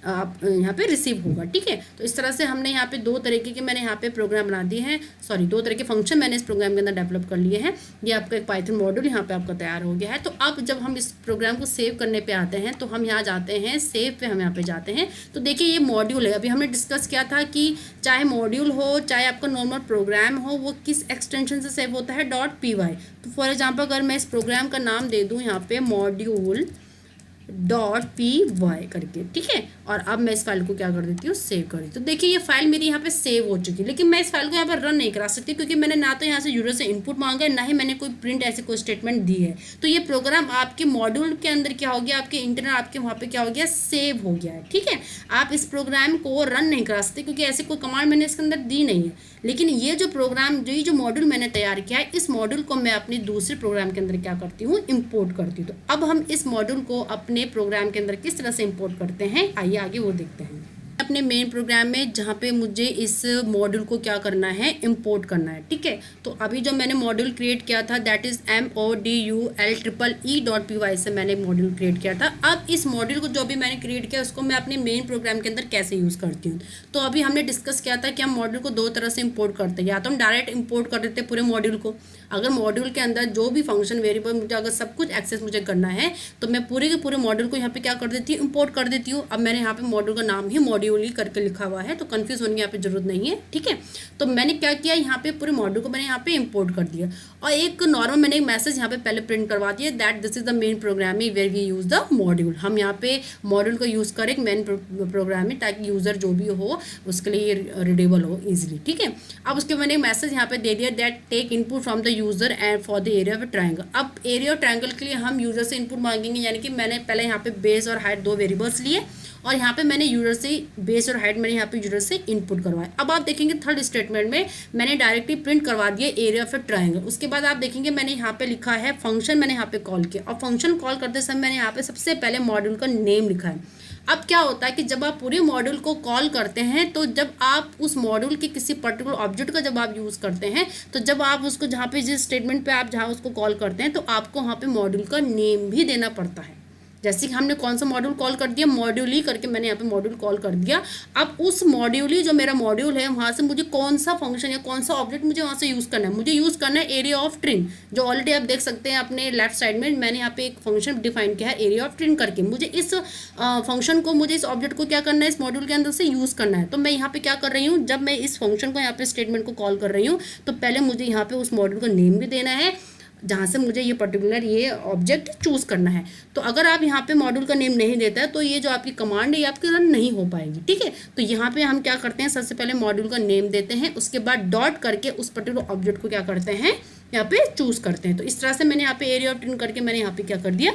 आप यहाँ पे रिसीव होगा। ठीक है, तो इस तरह से हमने यहाँ पे दो तरीके के मैंने यहाँ पे प्रोग्राम बना दिए हैं, सॉरी दो तरह के फंक्शन मैंने इस प्रोग्राम के अंदर डेवलप कर लिए हैं। ये आपका एक पाइथन मॉड्यूल यहाँ पे आपका तैयार हो गया है। तो अब जब हम इस प्रोग्राम को सेव करने पे आते हैं तो हम यहाँ जाते हैं सेव पे, हम यहाँ पे जाते हैं। तो देखिए ये मॉड्यूल है, अभी हमने डिस्कस किया था कि चाहे मॉड्यूल हो चाहे आपका नॉर्मल प्रोग्राम हो, वो किस एक्सटेंशन से सेव होता है, .py। तो फॉर एग्जाम्पल अगर मैं इस प्रोग्राम का नाम दे दूँ यहाँ पे मॉड्यूल .py करके, ठीक है, और अब मैं इस फाइल को क्या कर देती हूँ, सेव कर देती हूँ। तो देखिए ये फाइल मेरी यहाँ पे सेव हो चुकी है, लेकिन मैं इस फाइल को यहाँ पर रन नहीं करा सकती क्योंकि मैंने ना तो यहाँ से यूजर से इनपुट मांगा है, ना ही मैंने कोई प्रिंट ऐसे कोई स्टेटमेंट दी है। तो ये प्रोग्राम आपके मॉड्यूल के अंदर क्या हो गया, आपके इंटरनल आपके वहाँ पे क्या हो गया, सेव हो गया है। ठीक है, आप इस प्रोग्राम को रन नहीं करा सकते क्योंकि ऐसे कोई कमांड मैंने इसके अंदर दी नहीं है। लेकिन ये जो प्रोग्राम जो मॉड्यूल मैंने तैयार किया है, इस मॉड्यूल को मैं अपने दूसरे प्रोग्राम के अंदर क्या करती हूँ, इंपोर्ट करती हूँ। तो अब हम इस मॉड्यूल को अपने प्रोग्राम के अंदर किस तरह से इंपोर्ट करते हैं, आइए आगे वो देखते हैं। अपने मेन प्रोग्राम में जहाँ पे मुझे इस मॉड्यूल को क्या करना है, इंपोर्ट करना है। ठीक है, तो अभी जो मैंने मॉड्यूल क्रिएट किया था दैट इज़ module.py से मैंने मॉड्यूल क्रिएट किया था। अब इस मॉड्यूल को जो भी मैंने क्रिएट किया उसको मैं अपने मेन प्रोग्राम के अंदर कैसे यूज़ करती हूँ। तो अभी हमने डिस्कस किया था कि हम मॉड्यूल को दो तरह से इंपोर्ट करते हैं, या तो हम डायरेक्ट इंपोर्ट कर देते हैं पूरे मॉड्यूल को, अगर मॉड्यूल के अंदर जो भी फंक्शन वेरिएबल मुझे अगर सब कुछ एक्सेस मुझे करना है तो मैं पूरे के पूरे मॉड्यूल को यहाँ पे क्या कर देती हूँ, इंपोर्ट कर देती हूँ। अब मैंने यहाँ पे मॉड्यूल का नाम ही मॉड्यूल करके लिखा हुआ है, तो कंफ्यूज होने की यहाँ पे जरूरत नहीं है, ठीक है। तो मैंने क्या किया, यहाँ पे पूरे मॉड्यूल को मैंने यहाँ पे इंपोर्ट कर दिया और एक नॉर्मल मैंने एक मैसेज यहाँ पे पहले प्रिंट करवा दिया that this is the main programming where we use the module. हम यहाँ पे मॉड्यूल को यूज करें मेन प्रोग्रामिंग, ताकि यूजर जो भी हो उसके लिए रीडेबल हो इजीली, ठीक है। अब उसके मैंने मैसेज यहाँ पे दे दिया that take input from the user and for the area of triangle. अब एरिया ऑफ ट्रायंगल के लिए हम यूजर से इनपुट मांगेंगे, यानी कि मैंने पहले यहाँ पे बेस और हाइट दो वेरिएबल्स लिए और यहाँ पे मैंने यूजर से बेस और हाइट मैंने यहाँ पे यूजर से इनपुट करवाया। अब आप देखेंगे थर्ड स्टेटमेंट में मैंने डायरेक्टली प्रिंट करवा दिया एरिया ऑफ ए ट्रायंगल। उसके बाद आप देखेंगे मैंने यहाँ पे लिखा है फंक्शन, मैंने यहाँ पे कॉल किया और फंक्शन कॉल करते समय मैंने यहाँ पे सबसे पहले मॉड्यूल का नेम लिखा है। अब क्या होता है कि जब आप पूरे मॉड्यूल को कॉल करते हैं तो जब आप उस मॉड्यूल के किसी पर्टिकुलर ऑब्जेक्ट का जब आप यूज़ करते हैं तो जब आप उसको जहाँ पे जिस स्टेटमेंट पे आप जहाँ उसको कॉल करते हैं तो आपको वहाँ पे मॉड्यूल का नेम भी देना पड़ता है। जैसे कि हमने कौन सा मॉड्यूल कॉल कर दिया, मॉड्यूल ही करके मैंने यहाँ पे मॉड्यूल कॉल कर दिया। अब उस मॉड्यूल ही जो मेरा मॉड्यूल है वहाँ से मुझे कौन सा फंक्शन या कौन सा ऑब्जेक्ट मुझे वहाँ से यूज़ करना है, मुझे यूज़ करना है एरिया ऑफ ट्रिन, जो ऑलरेडी आप देख सकते हैं अपने लेफ्ट साइड में मैंने यहाँ पे एक फंक्शन डिफाइन किया है एरिया ऑफ ट्रिन करके। मुझे इस फंक्शन को, मुझे इस ऑब्जेक्ट को क्या करना है, इस मॉड्यूल के अंदर से यूज़ करना है। तो मैं यहाँ पे क्या कर रही हूँ, जब मैं इस फंक्शन को यहाँ पे स्टेटमेंट को कॉल कर रही हूँ तो पहले मुझे यहाँ पे उस मॉड्यूल का नेम भी देना है जहाँ से मुझे ये पर्टिकुलर ये ऑब्जेक्ट चूज़ करना है। तो अगर आप यहाँ पे मॉड्यूल का नेम नहीं देता है तो ये जो आपकी कमांड है ये आपकी रन नहीं हो पाएगी, ठीक है। तो यहाँ पे हम क्या करते हैं, सबसे पहले मॉड्यूल का नेम देते हैं, उसके बाद डॉट करके उस पर्टिकुलर ऑब्जेक्ट को क्या करते हैं, यहाँ पे चूज़ करते हैं। तो इस तरह से मैंने यहाँ पे एरिया ऑफ ट्रिन करके मैंने यहाँ पे क्या कर दिया,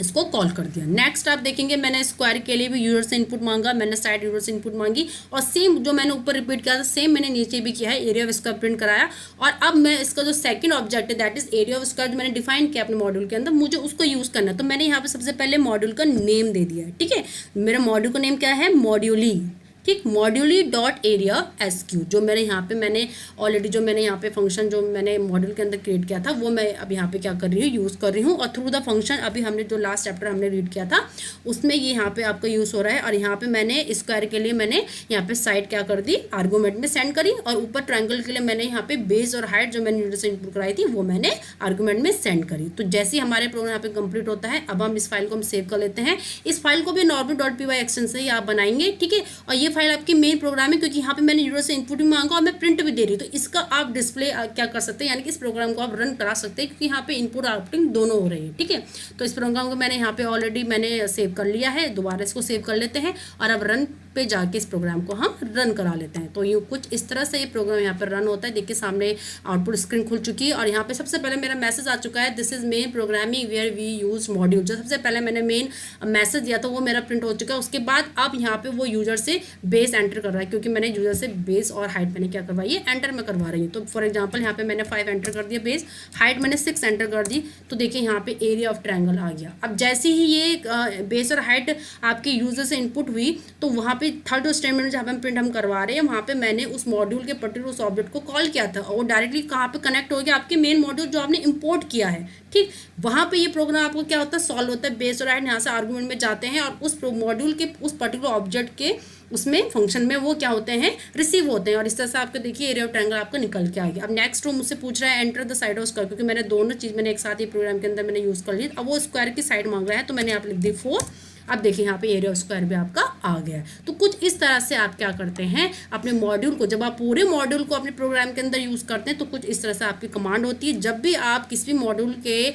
इसको कॉल कर दिया। नेक्स्ट आप देखेंगे मैंने स्क्वायर के लिए भी यूजर से इनपुट मांगा, मैंने साइड यूजर से इनपुट मांगी और सेम जो मैंने ऊपर रिपीट किया था सेम मैंने नीचे भी किया है, एरिया ऑफ स्क्वायर प्रिंट कराया। और अब मैं इसका जो सेकंड ऑब्जेक्ट है that is area of square जो मैंने डिफाइन किया अपने मॉड्यूल के अंदर, मुझे उसको यूज़ करना है। तो मैंने यहाँ पे सबसे पहले मॉड्यूल का नेम दे दिया है, ठीक है। मेरा मॉड्यूल का नेम क्या है, मॉड्यूली, ठीक, मॉड्यूली डॉट एरिया SQ। जो मेरे यहाँ पे मैंने ऑलरेडी जो मैंने यहाँ पे फंक्शन जो मैंने मॉड्यूल के अंदर क्रिएट किया था वो मैं अब यहाँ पे क्या कर रही हूँ, यूज़ कर रही हूँ। और थ्रू द फंक्शन अभी हमने जो लास्ट चैप्टर हमने रीड किया था उसमें ये यहाँ पे आपका यूज़ हो रहा है। और यहाँ पे मैंने स्क्वायर के लिए मैंने यहाँ पे साइड क्या कर दी, आर्गूमेंट में सेंड करी, और ऊपर ट्रायंगल के लिए मैंने यहाँ पे बेस और हाइट जो मैंने यूजर से इनपुट कराई थी वो मैंने आर्गूमेंट में सेंड करी। तो जैसे ही हमारे प्रोग्राम यहाँ पे कंप्लीट होता है अब हम इस फाइल को हम सेव कर लेते हैं। इस फाइल को भी normal.py एक्सटेंशन से ही आप बनाएंगे, ठीक है। और ये फाइल आपकी मेन प्रोग्राम है क्योंकि यहाँ पे मैंने यूजर से इनपुट भी मांगा और मैं प्रिंट भी दे रही हूँ। तो इसका आप डिस्प्ले क्या कर सकते हैं, यानी कि इस प्रोग्राम को आप रन करा सकते हैं क्योंकि यहाँ पे इनपुट आउटपुट दोनों हो रही है, ठीक है। तो इस प्रोग्राम को मैंने यहाँ पे ऑलरेडी मैंने सेव कर लिया है, दोबारा इसको सेव कर लेते हैं और अब रन पे जाके इस प्रोग्राम को हम रन करा लेते हैं। तो ये कुछ इस तरह से ये प्रोग्राम यहाँ पर रन होता है। देखिए सामने आउटपुट स्क्रीन खुल चुकी है और यहाँ पे सबसे पहले मेरा मैसेज आ चुका है, this is main programming where we use module. जो सबसे पहले मैंने मेन मैसेज दिया था वो मेरा प्रिंट हो चुका है। उसके बाद अब यहाँ पे वो यूजर से बेस एंटर कर रहा है क्योंकि मैंने यूजर से बेस और हाइट मैंने क्या करवाई है, एंटर में करवा रही हूँ। तो फॉर एग्जाम्पल यहाँ पे मैंने 5 एंटर कर दिया बेस, हाइट मैंने 6 एंटर कर दी। तो देखिए यहाँ पे एरिया ऑफ ट्रायंगल आ गया। अब जैसे ही ये बेस और हाइट आपके यूजर से इनपुट हुई तो वहाँ पे थर्ड स्टेटमेंट जहाँ पे हम प्रिंट हम करवा रहे हैं वहाँ पे मैंने उस मॉड्यूल के पर्टिकुलर उस ऑब्जेक्ट को कॉल किया था और वो डायरेक्टली कहाँ पे कनेक्ट हो गया, आपके मेन मॉड्यूल जो आपने इंपोर्ट किया है, ठीक। वहाँ पे ये प्रोग्राम आपको क्या होता है, सॉल्व होता है। बेस और हाइट यहाँ से आर्गूमेंट में जाते हैं और उस मॉड्यूल के उस पर्टिकुलर ऑब्जेक्ट के उसमें फंक्शन में वो क्या होते हैं, रिसीव होते हैं। और इस तरह से आपको देखिए एरिया ऑफ ट्रायंगल आपका निकल के आ गया। अब नेक्स्ट वो मुझसे पूछ रहा है enter the side of square, क्योंकि मैंने दोनों चीज़ मैंने एक साथ ही प्रोग्राम के अंदर मैंने यूज़ कर ली। अब वो स्क्वायर की साइड मांग रहा है तो मैंने यहाँ पे लिख दी 4। अब देखिए यहाँ पे एरिया ऑफ स्क्वायर भी आपका आ गया है। तो कुछ इस तरह से आप क्या करते हैं अपने मॉड्यूल को, जब आप पूरे मॉड्यूल को अपने प्रोग्राम के अंदर यूज़ करते हैं तो कुछ इस तरह से आपकी कमांड होती है। जब भी आप किसी भी मॉड्यूल के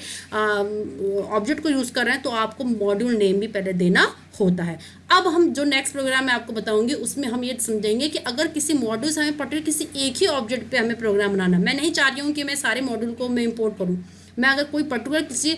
ऑब्जेक्ट को यूज़ कर रहे हैं तो आपको मॉड्यूल नेम भी पहले देना होता है। अब हम जो नेक्स्ट प्रोग्राम मैं आपको बताऊंगी उसमें हम ये समझेंगे कि अगर किसी मॉड्यूल से हमें पर्टिकुलर किसी एक ही ऑब्जेक्ट पे हमें प्रोग्राम बनाना, मैं नहीं चाह रही हूँ कि मैं सारे मॉड्यूल को मैं इंपोर्ट करूँ। मैं अगर कोई पर्टिकुलर किसी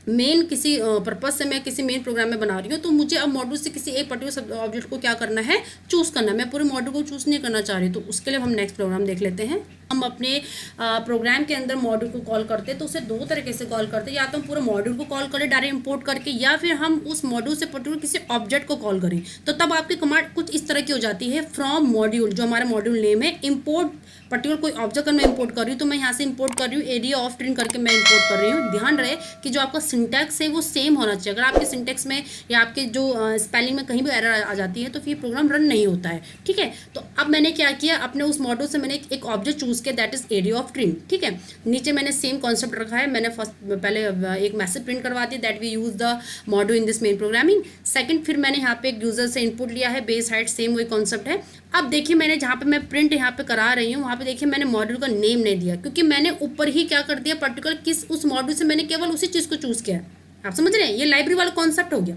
मेन किसी पर्पज से मैं किसी मेन प्रोग्राम में बना रही हूँ तो मुझे अब मॉड्यूल से किसी एक पर्टिकुलर ऑब्जेक्ट को क्या करना है, चूज़ करना है। मैं पूरे मॉड्यूल को चूज़ नहीं करना चाह रही, तो उसके लिए हम नेक्स्ट प्रोग्राम देख लेते हैं। हम अपने प्रोग्राम के अंदर मॉड्यूल को कॉल करते हैं तो उसे दो तरीके से कॉल करते हैं, या तो हम पूरे मॉड्यूल को कॉल करें डायरेक्ट इंपोर्ट करके, या फिर हम उस मॉड्यूल से पर्टिकुलर किसी ऑब्जेक्ट को कॉल करें। तो तब आपकी कमांड कुछ इस तरह की हो जाती है, फ्रॉम मॉड्यूल जो हमारा मॉड्यूल नेम है, इंपोर्ट पर्टिकुलर कोई ऑब्जेक्ट मैं इंपोर्ट कर रही हूँ तो मैं यहाँ से इंपोर्ट कर रही हूँ एरिया ऑफ ट्रिन करके मैं इंपोर्ट कर रही हूँ। ध्यान रहे कि जो आपका सिंटैक्स है वो सेम होना चाहिए। अगर आपके सिंटैक्स में या आपके जो स्पेलिंग में कहीं भी एरर आ जाती है तो फिर प्रोग्राम रन नहीं होता है। ठीक है, तो अब मैंने क्या किया, अपने उस मॉड्यूल से मैंने एक ऑब्जेक्ट चूज किया दैट इज एरिया ऑफ ट्रिन। ठीक है, नीचे मैंने सेम कॉन्सेप्ट रखा है। मैंने फर्स्ट पहले एक मैसेज प्रिंट करवा दी that we use the module in this main programming. Second फिर मैंने यहाँ पे एक यूजर से इनपुट लिया है, बेस हाइट सेम वही कॉन्सेप्ट है। अब देखिए मैंने जहाँ पे मैं प्रिंट यहाँ पे करा रही हूँ वहाँ पे देखिए मैंने मॉड्यूल का नेम नहीं दिया, क्योंकि मैंने ऊपर ही क्या कर दिया, पर्टिकुलर किस उस मॉड्यूल से मैंने केवल उसी चीज़ को चूज़ किया है। आप समझ रहे हैं, ये लाइब्रेरी वाला कॉन्सेप्ट हो गया।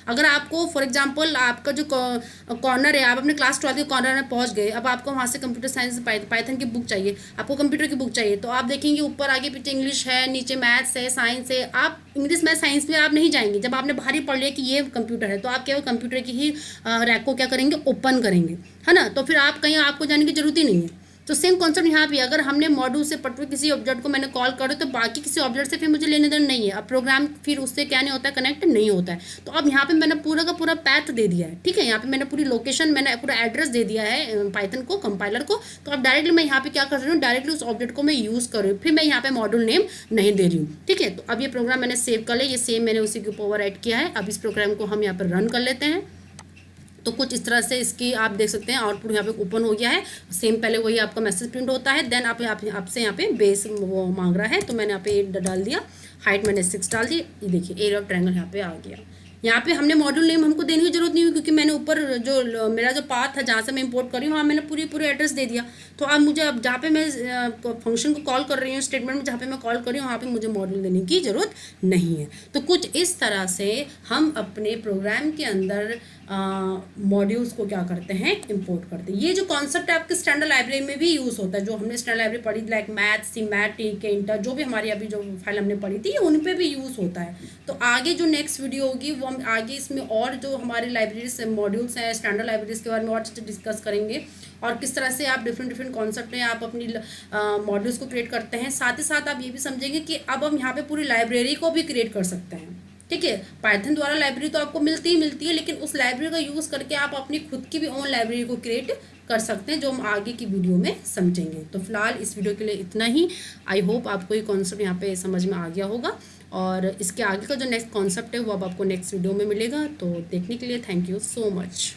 अगर आपको फॉर एग्जांपल आपका जो कॉर्नर है, आप अपने क्लास 12 के कॉर्नर में पहुंच गए, अब आपको वहाँ से कंप्यूटर साइंस पाइथन की बुक चाहिए, आपको कंप्यूटर की बुक चाहिए, तो आप देखेंगे ऊपर आगे पीछे इंग्लिश है, नीचे मैथ्स है, साइंस है। आप इंग्लिश मैथ साइंस में आप नहीं जाएंगे। जब आपने बाहर ही पढ़ लिया कि ये कंप्यूटर है तो आप केवल कंप्यूटर की ही रैक को क्या करेंगे, ओपन करेंगे, है ना। तो फिर आप कहीं आपको जाने की जरूरत ही नहीं है। तो सेम कॉन्सेप्ट यहाँ पे, अगर हमने मॉड्यूल से पर्टिकुलर किसी ऑब्जेक्ट को मैंने कॉल करो तो बाकी किसी ऑब्जेक्ट से फिर मुझे लेने देना नहीं है। अब प्रोग्राम फिर उससे क्या नहीं होता है, कनेक्ट नहीं होता है। तो अब यहाँ पे मैंने पूरा का पूरा पैथ दे दिया है। ठीक है, यहाँ पे मैंने पूरी लोकेशन, मैंने पूरा एड्रेस दे दिया है पाइथन को, कंपाइलर को। तो अब डायरेक्टली मैं यहाँ पे क्या कर रही हूँ, डायरेक्टली उस ऑब्जेक्ट को मैं यूज़ कर रही हूँ, फिर मैं यहाँ पे मॉड्यूल नेम नहीं दे रही हूँ। ठीक है, तो अब ये प्रोग्राम मैंने सेव कर लिया, ये सेम मैंने उसी के ऊपर ओवर ऐड किया है। अब इस प्रोग्राम को हम यहाँ पर रन कर लेते हैं। तो कुछ इस तरह से इसकी आप देख सकते हैं आउटपुट यहाँ पे ओपन हो गया है। सेम पहले वही आपका मैसेज प्रिंट होता है, देन आपसे यहाँ पे बेस वो मांग रहा है, तो मैंने यहाँ पे 8 डाल दिया, हाइट मैंने 6 डाल दी। ये देखिए एरिया ऑफ ट्रायंगल यहाँ पे आ गया। यहाँ पे हमने मॉड्यूल नेम हमको देने की जरूरत नहीं हुई, क्योंकि मैंने ऊपर जो मेरा जो पाथ था जहाँ से मैं इंपोर्ट कर रही हूँ वहाँ मैंने पूरी एड्रेस दे दिया। तो अब मुझे अब जहाँ पे मैं फंक्शन को कॉल कर रही हूँ, स्टेटमेंट में जहाँ पे मैं कॉल कर रही हूँ वहाँ पे मुझे मॉड्यूल देने की जरूरत नहीं है। तो कुछ इस तरह से हम अपने प्रोग्राम के अंदर मॉड्यूल्स को क्या करते हैं, इंपोर्ट करते हैं। ये जो कॉन्सेप्ट है आपके स्टैंडर्ड लाइब्रेरी में भी यूज़ होता है, जो हमने स्टैंडर्ड लाइब्रेरी पढ़ी लाइक मैथ, सीमैट, के इंटर, जो भी हमारी अभी जो फाइल हमने पढ़ी थी उन पे भी यूज़ होता है। तो आगे जो नेक्स्ट वीडियो होगी वो हम आगे इसमें और जो हमारी लाइब्रेरीज मॉड्यूल्स हैं स्टैंडर्ड लाइब्रेरीज के बारे में और चीज़ें डिस्कस करेंगे, और किस तरह से आप डिफरेंट कॉन्सेप्ट में आप अपनी मॉड्यूल्स को क्रिएट करते हैं। साथ ही साथ आप ये भी समझेंगे कि अब हम यहाँ पे पूरी लाइब्रेरी को भी क्रिएट कर सकते हैं। ठीक है, पाइथन द्वारा लाइब्रेरी तो आपको मिलती ही मिलती है, लेकिन उस लाइब्रेरी का यूज़ करके आप अपनी खुद की भी ओन लाइब्रेरी को क्रिएट कर सकते हैं, जो हम आगे की वीडियो में समझेंगे। तो फिलहाल इस वीडियो के लिए इतना ही। आई होप आपको ये कॉन्सेप्ट यहाँ पे समझ में आ गया होगा, और इसके आगे का जो नेक्स्ट कॉन्सेप्ट है वो अब आपको नेक्स्ट वीडियो में मिलेगा। तो देखने के लिए थैंक यू सो मच।